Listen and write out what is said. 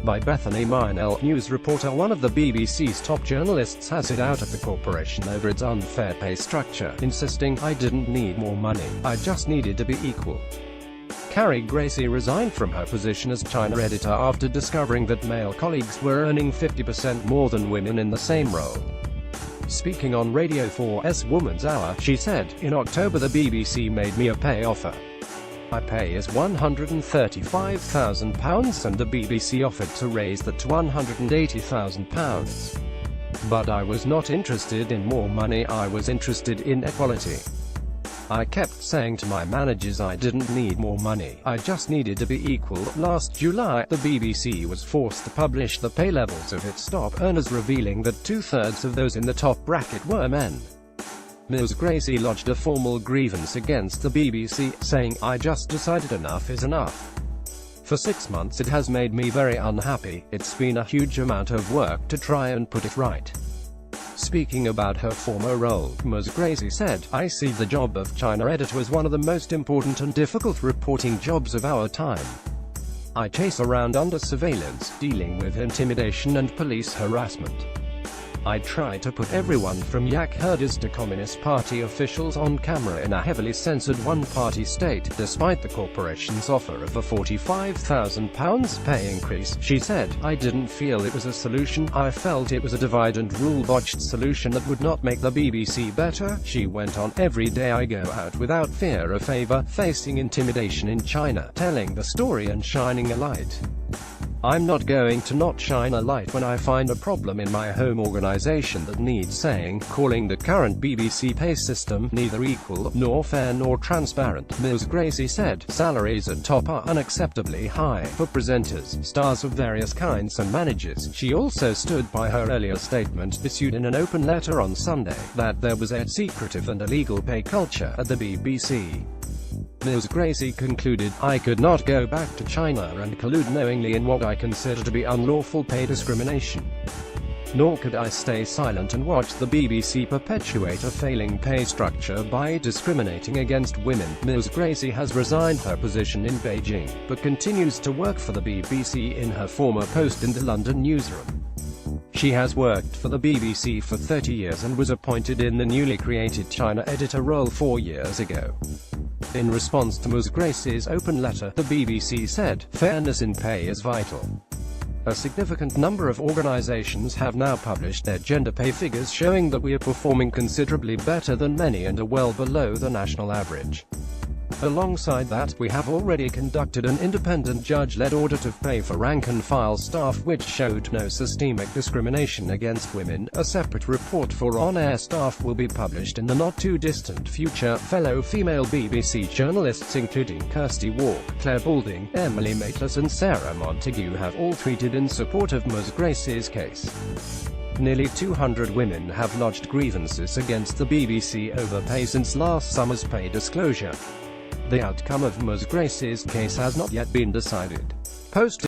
by Bethany Minelle, news reporter. One of the BBC's top journalists has it out at the corporation over its unfair pay structure, insisting, "I didn't need more money, I just needed to be equal." Carrie Gracie resigned from her position as China editor after discovering that male colleagues were earning 50% more than women in the same role. Speaking on Radio 4's Woman's Hour, she said, "In October the BBC made me a pay offer. My pay is £135,000 and the BBC offered to raise that to £180,000. But I was not interested in more money, I was interested in equality. I kept saying to my managers I didn't need more money, I just needed to be equal." Last July, the BBC was forced to publish the pay levels of its top earners, revealing that two-thirds of those in the top bracket were men. Ms. Gracie lodged a formal grievance against the BBC, saying, "I just decided enough is enough. For 6 months it has made me very unhappy, it's been a huge amount of work to try and put it right." Speaking about her former role, Ms. Gracie said, "I see the job of China editor as one of the most important and difficult reporting jobs of our time. I chase around under surveillance, dealing with intimidation and police harassment. I try to put everyone from yak herders to Communist Party officials on camera in a heavily censored one-party state." Despite the corporation's offer of a £45,000 pay increase, she said, "I didn't feel it was a solution, I felt it was a divide-and-rule botched solution that would not make the BBC better." She went on, "Every day I go out without fear of favor, facing intimidation in China, telling the story and shining a light. I'm not going to not shine a light when I find a problem in my home organization that needs saying," calling the current BBC pay system neither equal, nor fair nor transparent. Ms. Gracie said, "Salaries at top are unacceptably high for presenters, stars of various kinds and managers." She also stood by her earlier statement, issued in an open letter on Sunday, that there was a secretive and illegal pay culture at the BBC. Ms. Gracie concluded, "I could not go back to China and collude knowingly in what I consider to be unlawful pay discrimination. Nor could I stay silent and watch the BBC perpetuate a failing pay structure by discriminating against women." Ms. Gracie has resigned her position in Beijing, but continues to work for the BBC in her former post in the London newsroom. She has worked for the BBC for 30 years and was appointed in the newly created China editor role 4 years ago. In response to Ms. Gracie's open letter, the BBC said, "Fairness in pay is vital. A significant number of organizations have now published their gender pay figures, showing that we are performing considerably better than many and are well below the national average. Alongside that, we have already conducted an independent judge-led audit of pay for rank-and-file staff which showed no systemic discrimination against women. A separate report for on-air staff will be published in the not-too-distant future." Fellow female BBC journalists including Kirsty Walk, Claire Balding, Emily Maitlis and Sarah Montague have all tweeted in support of Ms. Gracie's case. Nearly 200 women have lodged grievances against the BBC over pay since last summer's pay disclosure. The outcome of Ms. Gracie's case has not yet been decided. Post